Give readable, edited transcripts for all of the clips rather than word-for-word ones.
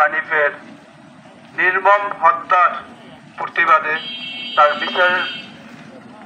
হানিফের নির্মম হত্যার প্রতিবাদে তার বিচারের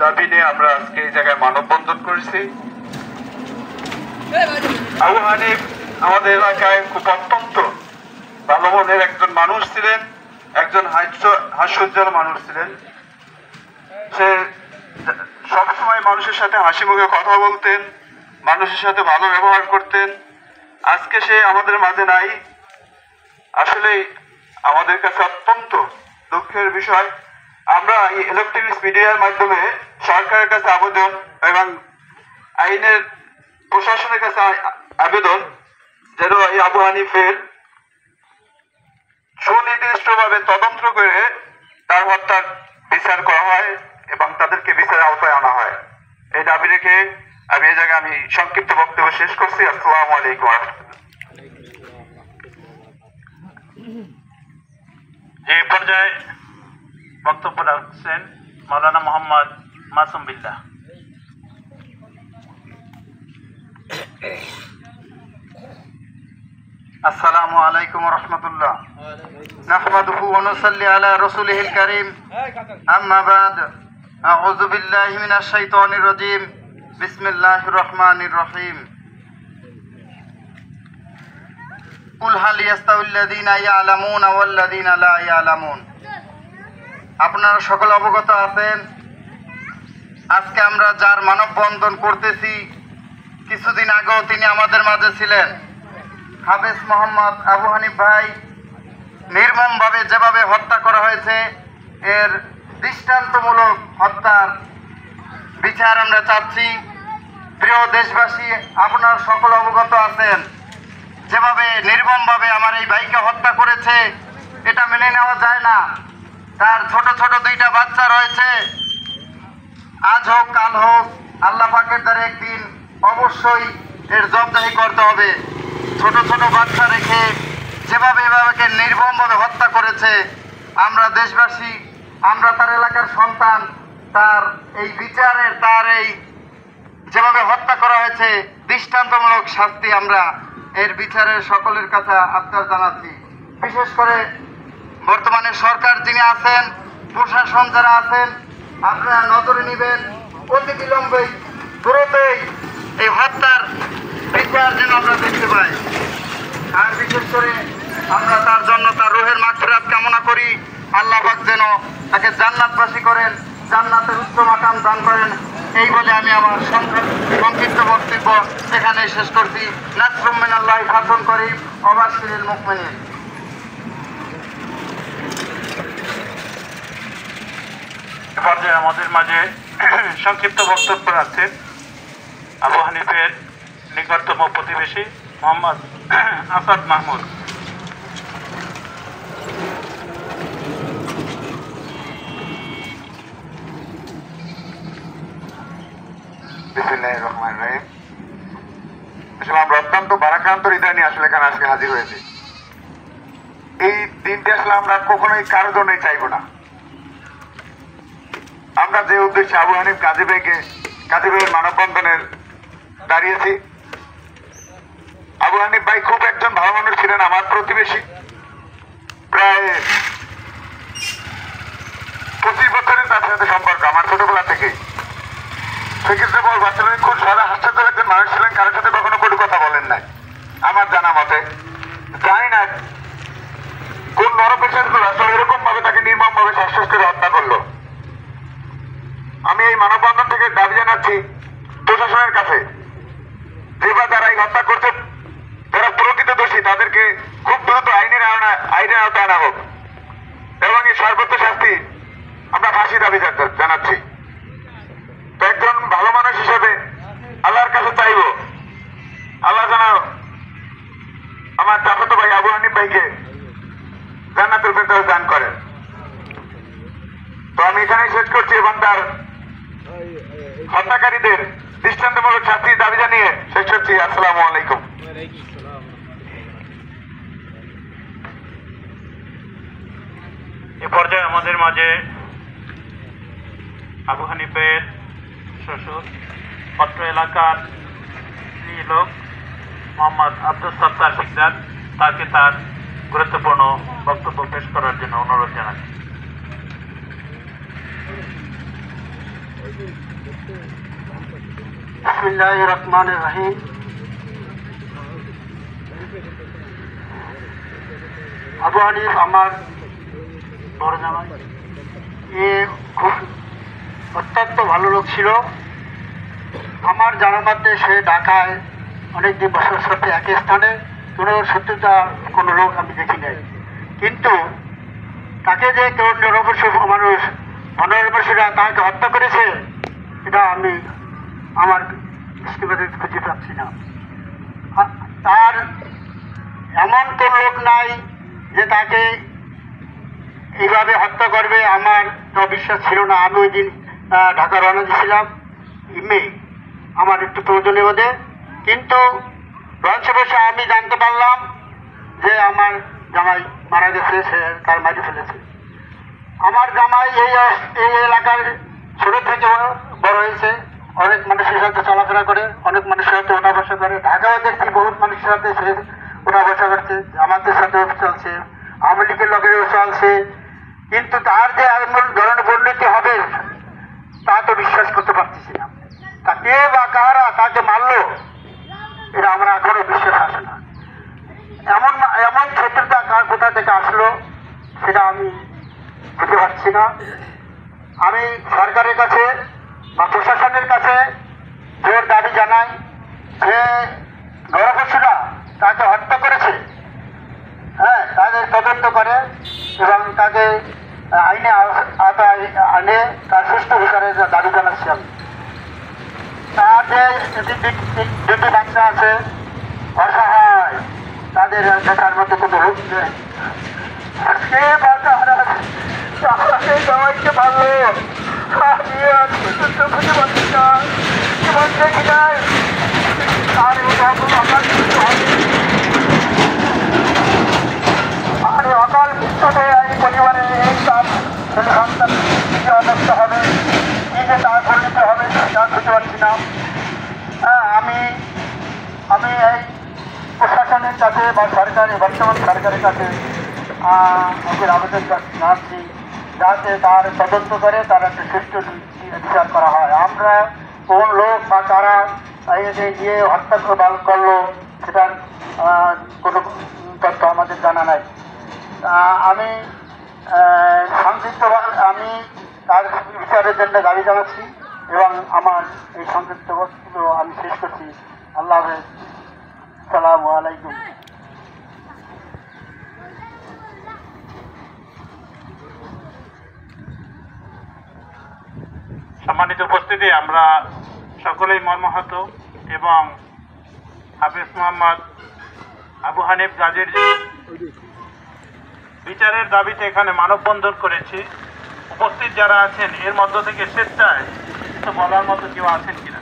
দাবি নিয়ে আমরা আজকে এই জায়গায় মানববন্ধন করেছি। আবু হানিফ আমাদের এলাকায় খুব অত্যন্ত ভালো মনের একজন মানুষ ছিলেন, একজন হাস্যোজ্জ্বল মানুষ ছিলেন। সে সবসময় মানুষের সাথে হাসি মুখে কথা বলতেন, মানুষের সাথে ভালো ব্যবহার করতেন। আজকে সে আমাদের মাঝে নাই। আসলে আমাদের কাছে অত্যন্ত দুঃখের বিষয়। আমরা এই ইলেকট্রনিক্স মিডিয়ার মাধ্যমে সরকারের কাছে আবেদন এবং আইনের প্রশাসনের কাছে আবেদন যেন এই আবু হানিফের সুনির্দিষ্টভাবে তদন্ত করে তার হত্যার বিচার করা হয় এবং তাদেরকে বিচারের আওতায় আনা হয়। এই দাবি রেখে আমি এই জায়গায় সংক্ষিপ্ত বক্তব্য শেষ করছি। আসসালামু আলাইকুম। এই পর্যায়ে বক্তব্য রাখছেন মাওলানা মোহাম্মদ মাসুম বিল্লাহ। আসসালামু আলাইকুম ওয়া রাহমাতুল্লাহ। নাহমাদুহু ওয়া নুসাল্লি আলা রাসূলিহিল কারীম। আম্মা বাদ। আউযু বিল্লাহি মিনাশ শাইতানির রাজীম। বিসমিল্লাহির রহমানির রহিম। কুল হাল ইয়াস্তাউল্লাযীনা ইয়ালামুনা ওয়াল্লাযীনা লা ইয়ালামুন। আপনারা সকলে অবগত আছেন, আজকে আমরা যার মানববন্ধন করতেছি, কিছুদিন আগেও তিনি আমাদের মাঝে ছিলেন। হাফেজ মোহাম্মদ আবু হানিফ ভাই নির্মমভাবে যেভাবে হত্যা করা হয়েছে, এর দৃষ্টান্তমূলক হত্যার বিচার আমরা চাচ্ছি। প্রিয় দেশবাসী, আপনারা সকলে অবগত আছেন, যেভাবে নির্মমভাবে আমার এই ভাইকে হত্যা করেছে, এটা মেনে নেওয়া যায় না। তার ছোট ছোট দুইটা বাচ্চা রয়েছে। আজ হোক কাল হোক আল্লাহ পাকের দ্বারা একদিন অবশ্যই এর জবাবদিহি করতে হবে। ছোট ছোট বাচ্চা রেখে যেভাবে এভাবে নির্মমভাবে হত্যা করেছে, আমরা দেশবাসী, আমরা তার এলাকার সন্তান, তার এই বিচারের, তার এই যেভাবে হত্যা করা হয়েছে দৃষ্টান্তমূলক শাস্তি আমরা এর বিচারের সকলের কাছে আবদার জানাচ্ছি। বিশেষ করে বর্তমানে সরকার যিনি আছেন, প্রশাসন যারা আছেন, আপনারা নজরে নেবেন, অতি বিলম্বেই দ্রুতই এই হত্যার বিচার যেন আমরা দেখতে পাই। আর বিশেষ করে আমরা তার জন্য তার রুহের মাগফিরাত কামনা করি। আল্লাহ পাক যেন তাকে জান্নাতবাসী করেন, জান্নাতের উচ্চ মাকাম দান করেন। এই বলে আমি আমার সংক্ষিপ্ত বক্তব্য এখানে শেষ করছি। নাসরুম মিনাল্লাহি ফাতহুন করিম ওয়া বাশশিরিল মুমিনিন। পর্যায়ে আমাদের মাঝে সংক্ষিপ্ত বক্তব্য রাখছেন আবু হানিফের নিকটতম প্রতিবেশী মোহাম্মদ আসাদ মাহমুদ। বিসমিল্লাহির রহমানির রহিম। আসলে আমরা অত্যন্ত ভারাক্রান্ত হৃদয় নিয়ে আসলে এখানে আজকে হাজির হয়েছি। এই দিনটি আসলে আমরা কখনোই কারোর জন্যই চাইবো না। আমরা যে উদ্দেশ্যে আবু হানিফ কাজী ভাইয়ের মানববন্ধনের দাঁড়িয়েছি, আবু হানিফ ভাই খুব একজন ভালো মানুষ ছিলেন, আমার প্রতিবেশী। প্রায় 25 বছরের তার সাথে সম্পর্ক, আমার ছোটবেলা থেকেই। সেক্ষেত্রে বলবো আসলে খুব সাদা হাস্যজ্জ্বল একজন মানুষ ছিলেন, কারোর সাথে কখনো কটু কথা বলেন নাই আমার জানা মতে। জানি না কোন নরপেশাগুলো আসলে এরকম ভাবে তাকে নির্মম ভাবে শ্বাস করে হত্যা করলো। আমি এই মানববন্ধন থেকে দাবি জানাচ্ছি প্রশাসনের কাছে, যেভাবে যারা এই হত্যা করছে, যারা প্রকৃত দোষী, তাদেরকে খুব দ্রুত আইনের আওতায় আনা হোক এবং এই সর্বোচ্চ শাস্তি আমরা ফাঁসি দাবি জানাচ্ছি। তো একজন ভালো মানুষ হিসেবে আল্লাহর কাছে চাইব, আল্লাহ যেন আমার চাচাতো ভাই আবু হানিফ ভাইকে জান্নাতুল ফেরদাউস দান করেন। তো আমি এখানেই শেষ করছি এবং তার হত্যাকারীদের দৃষ্টান্তমূলক শাস্তির দাবি জানিয়ে শেষ করছি। আসসালামু আলাইকুম। এ পর্যায়ে আমাদের মাঝে আবু হানিফের শ্বশুর, অত্র এলাকার স্ত্রী লোক মোহাম্মদ আব্দুল সত্তার সিকদার, তাকে তার গুরুত্বপূর্ণ বক্তব্য পেশ করার জন্য অনুরোধ জানাচ্ছি। বিসমিল্লাহির রহমানির রহিম। আবু হানিফ আমার বড় জামাই, এ খুব অত্যন্ত ভালো লোক ছিল। আমার জানার মধ্যে সে ঢাকায় অনেকদিন বছর সাথে একই স্থানে কোনো সত্যতা কোনো লোক আমি দেখি নাই, কিন্তু তাকে যে কেউ নিরবশ মানুষ অনরবশরা তাকে হত্যা করেছে, এটা আমি আমার দৃষ্টিবাদে খুঁজে পাচ্ছি না। তার এমন কোন লোক নাই যে তাকে এইভাবে হত্যা করবে, আমার তো বিশ্বাস ছিল না। আমি ওই দিন ঢাকা রওনা দিয়েছিলাম আমার একটু প্রয়োজনীয় বোধে, কিন্তু লঞ্চে বসে আমি জানতে পারলাম যে আমার জামাই মারা গেছে, সে তার মারি ফেলেছে। আমার জামাই এই এলাকার ছোট থেকে বড় হয়েছে, অনেক মানুষের সাথে চলাফেরা করে, অনেক মানুষের সাথে ওঠা বসা করে। ঢাকাও দেখছি বহুত মানুষের সাথে সে ওঠা বসা করছে, আমাদের সাথেও চলছে, আওয়ামী লীগের লোকেরও চলছে, কিন্তু তার যে এমন ধরনের পরিণতি হবে তা তো বিশ্বাস করতে পারতেছি না। তা কে বা কারা তাকে মারলো, এটা আমরা এখনো বিশ্বাস আসে না। এমন এমন শত্রুতা কার কোথা থেকে আসলো সেটা আমি বুঝতে পারছি না। আমি সরকারের কাছে বা প্রশাসনের কাছে জোর দাবি জানাই যে নরপশুরা তাকে হত্যা করেছে, হ্যাঁ, তাদের তদন্ত করে এবং তাকে আইনে আওতায় আনে তার সুষ্ঠু বিচারের দাবি জানাচ্ছি আমি। তার যে দুটি বাচ্চা আছে অসহায়, তাদের দেখার মতো কোনো রূপ নেই। সে বাচ্চারা আমাকে সবাইকে ভালো আমি আজকে যুদ্ধ খুঁজে পাচ্ছি না, জীবন দেখি নাই। আর আমার মৃত্যু হবে, আর অকাল মৃত্যুতে এই পরিবারে এই তার ছেলে সন্তান কি অবস্থা হবে, কি যে তার পরিণতি হবে তা খুঁজে পাচ্ছি না। আমি এই প্রশাসনের কাছে বা সরকারের বর্তমান সরকারের কাছে আমাদের আবেদন জানাচ্ছি যাতে তার তদন্ত করে তার একটা সুষ্ঠু বিচার করা হয়। আমরা কোন লোক বা কারা গিয়ে হত্যা করলো সেটার কোনো তথ্য আমাদের জানা নাই। আমি আমি তার বিচারের জন্য দাবি জানাচ্ছি এবং আমার এই সংক্ষিপ্ত বক্তব্য আমি শেষ করছি। আল্লাহ হাফেজ, আসসালামু আলাইকুম। সম্মানিত উপস্থিতি, আমরা সকলেই মর্মাহত এবং হাফেজ মোহাম্মদ আবু হানিফ গাজীর বিচারের দাবিতে এখানে মানববন্ধন করেছি। উপস্থিত যারা আছেন এর মধ্য থেকে স্বেচ্ছায় তো বলার মতো কেউ আছেন কিনা,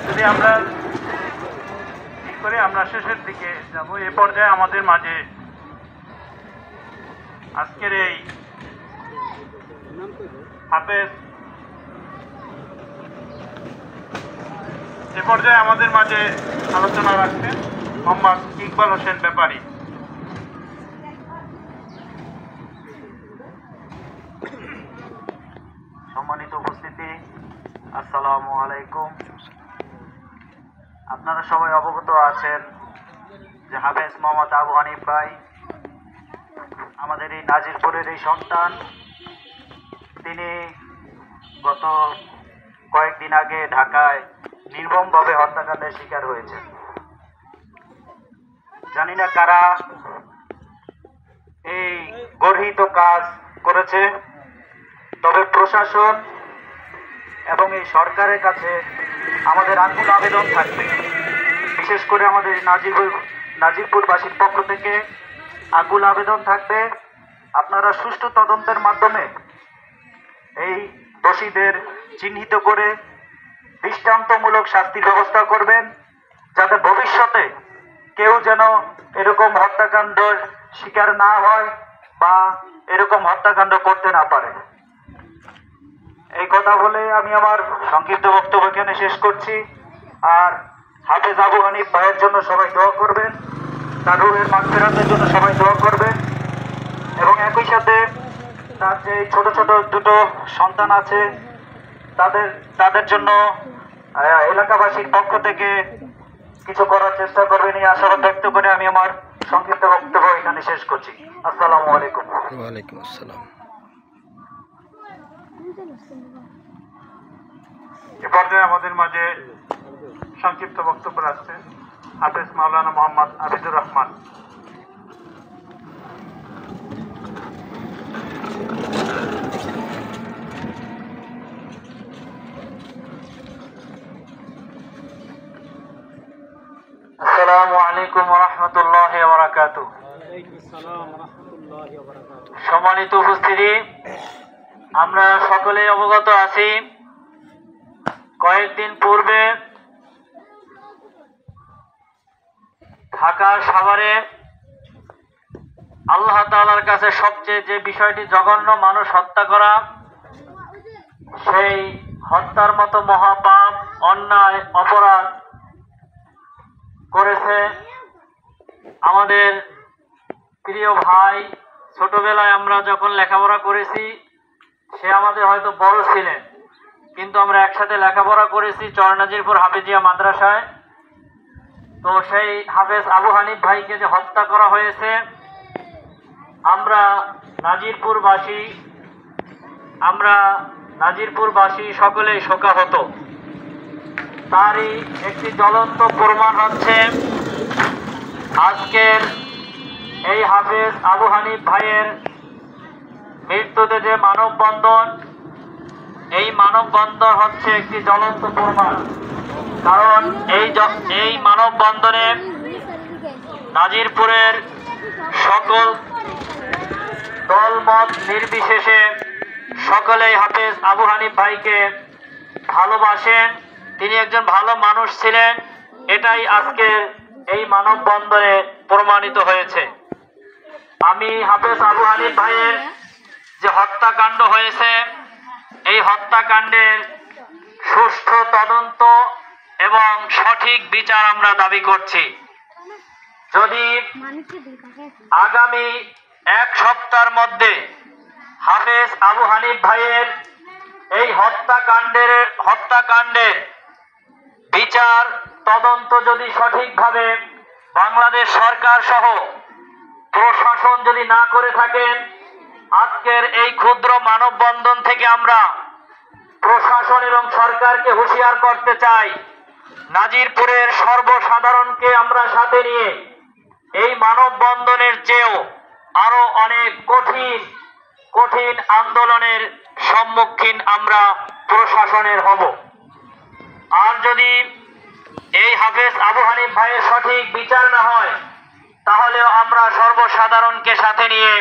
যদি আমরা ঠিক করে আমরা শেষের দিকে যাব। এ পর্যায়ে আমাদের মাঝে আজকের এই হাফেজ এ পর্যায়ে আমাদের মাঝে আলোচনা রাখছেন মোহাম্মদ ইকবাল হোসেন ব্যাপারী। সম্মানিত উপস্থিতি, আসসালামু আলাইকুম। আপনারা সবাই অবগত আছেন যে হাফেজ মোহাম্মদ আবু হানিফ ভাই আমাদের এই নাজিরপুরের এই সন্তান। তিনি গত কয়েকদিন আগে ঢাকায় নির্মমভাবে হত্যাকাণ্ডের শিকার হয়েছেন। জানি না কারা এই গর্হিত কাজ করেছে, তবে প্রশাসন এবং এই সরকারের কাছে আমাদের আকুল আবেদন থাকবে, বিশেষ করে আমাদের নাজিরপুরবাসীর পক্ষ থেকে আকুল আবেদন থাকবে, আপনারা সুষ্ঠু তদন্তের মাধ্যমে এই দোষীদের চিহ্নিত করে দৃষ্টান্তমূলক শাস্তির ব্যবস্থা করবেন, যাতে ভবিষ্যতে কেউ যেন এরকম হত্যাকাণ্ডের শিকার না হয় বা এরকম হত্যাকাণ্ড করতে না পারে। এই কথা বলে আমি আমার সংক্ষিপ্ত বক্তব্য এখানে শেষ করছি। আর হাফেজ আবু হানিফ ভাইয়ের জন্য সবাই দোয়া করবেন। তার রুহের মাগফিরাতের জন্য সবাই দোয়া করবে। এবং একই সাথে তার যে ছোট ছোট দুটো সন্তান আছে তাদের জন্য এলাকাবাসীর পক্ষ থেকে কিছু করার চেষ্টা করবেন এই আশাবাদ ব্যক্ত করে আমি আমার সংক্ষিপ্ত বক্তব্য এখানে শেষ করছি। আসসালামু আলাইকুম। ওয়ালাইকুম আসসালাম। এ পর্যায়ে আমাদের মাঝে সংক্ষিপ্ত বক্তব্য রাখছেন হাফেজ মাওলানা মোহাম্মদ আবিদুর রহমান। আসসালামু আলাইকুম ওয়া রাহমাতুল্লাহি ওয়া বারাকাতুহু। সম্মানিত উপস্থিতি, আমরা সকলেই অবগত আছি কয়েকদিন পূর্বে ঢাকার সাভারে আল্লাহ তাআলার কাছে সবচেয়ে যে বিষয়টি জঘন্য, মানুষ হত্যা করা, সেই হত্যার মতো মহাপাপ, অন্যায়, অপরাধ করেছে আমাদের প্রিয় ভাই। ছোটবেলায় আমরা যখন লেখাপড়া করেছি, সে আমাদের হয়তো বড় ছিলেন, কিন্তু আমরা একসাথে লেখাপড়া করেছি চরনাজিরপুর হাফেজিয়া মাদ্রাসায়। তো সেই হাফেজ আবু হানিফ ভাইকে যে হত্যা করা হয়েছে, আমরা নাজিরপুরবাসী সকলেই শোকাহত। তারই একটি জ্বলন্ত প্রমাণ হচ্ছে আজকের এই হাফেজ আবু হানিফ ভাইয়ের মৃত্যুতে যে মানববন্ধন, এই মানববন্ধন হচ্ছে একটি জ্বলন্ত প্রমাণ। কারণ এই মানববন্ধনে নাজিরপুরের সকল দলমত নির্বিশেষে সকলেই হাফেজ আবু হানিফ ভাইকে ভালোবাসেন। তিনি একজন ভালো মানুষ ছিলেন, এটাই আজকের এই মানববন্ধনে প্রমাণিত হয়েছে। আমি হাফেজ আবু হানিফ ভাইয়ের যে হত্যাকাণ্ড হয়েছে, এই হত্যাকাণ্ডের সুষ্ঠু তদন্ত এবং সঠিক বিচার আমরা দাবি করছি। যদি আগামী এক সপ্তাহের মধ্যে হাফেজ আবু হানিফ ভাইয়ের এই হত্যাকাণ্ডের বিচার তদন্ত যদি সঠিকভাবে বাংলাদেশ সরকার সহ প্রশাসন যদি না করে থাকেন, আজকের এই ক্ষুদ্র মানববন্ধন থেকে আমরা প্রশাসন এবং সরকারকে হুঁশিয়ার করতে চাই, নাজিরপুরের সর্বসাধারণকে আমরা সাথে নিয়ে এই মানববন্ধনের চেয়েও আরো অনেক কঠিন আন্দোলনের সম্মুখীন আমরা প্রশাসনের হব। আর যদি এই হাফেজ আবু হানিফ ভাইয়ের সঠিক বিচার না হয়, তাহলেও আমরা সর্বসাধারণকে সাথে নিয়ে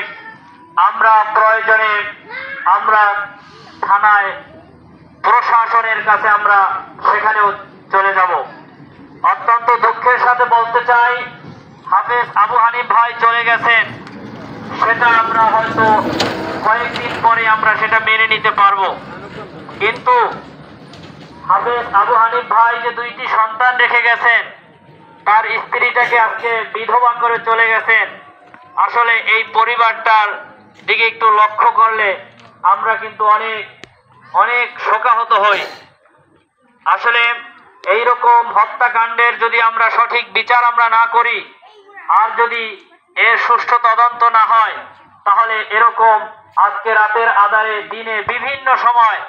আমরা প্রয়োজনে আমরা থানায় প্রশাসনের কাছে আমরা সেখানেও চলে যাব। অত্যন্ত দুঃখের সাথে বলতে চাই, হাফেজ আবু হানিফ ভাই চলে গেছেন, সেটা আমরা হয়তো কয়েকদিন পরে আমরা সেটা মেনে নিতে পারবো, কিন্তু হাফেজ আবু হানিফ ভাই যে দুইটি সন্তান রেখে গেছেন, তার স্ত্রীটাকে আজকে বিধবা করে চলে গেছেন, আসলে এই পরিবারটার দিকে একটু লক্ষ্য করলে আমরা কিন্তু অনেক শোকাহত হই। আসলে এইরকম হত্যাকাণ্ডের যদি আমরা সঠিক বিচার আমরা না করি, আর যদি এর সুষ্ঠু তদন্ত না হয়, তাহলে এরকম আজকে রাতের আঁধারে দিনে বিভিন্ন সময়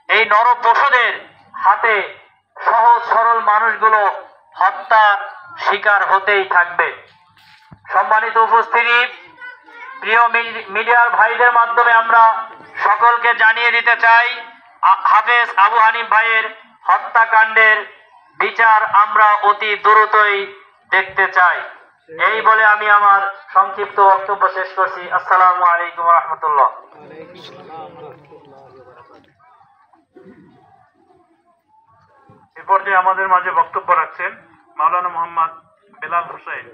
এই নরপশুদের হাতে সহজ সরল মানুষগুলো হত্যার শিকার হতেই থাকবে। সম্মানিত উপস্থিতি, প্রিয় মিডিয়ার ভাইদের মাধ্যমে আমরা সকলকে জানিয়ে দিতে চাই, হাফেজ আবু হানিফ ভাইয়ের হত্যাকাণ্ডের বিচার আমরা অতি দ্রুতই দেখতে চাই। এই বলে আমি আমার সংক্ষিপ্ত বক্তব্য শেষ করছি। আসসালামু আলাইকুম ওয়া রাহমাতুল্লাহ। এ পর্যায়ে আমাদের মাঝে বক্তব্য রাখছেন মাওলানা মোহাম্মদ বেলাল হোসেন।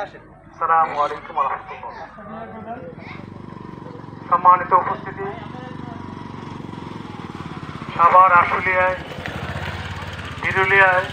আসসালামু আলাইকুম ওয়া রাহমাতুল্লাহ। সম্মানিত উপস্থিতি, সাভার আশুলিয়ায়, বিরুলিয়ায়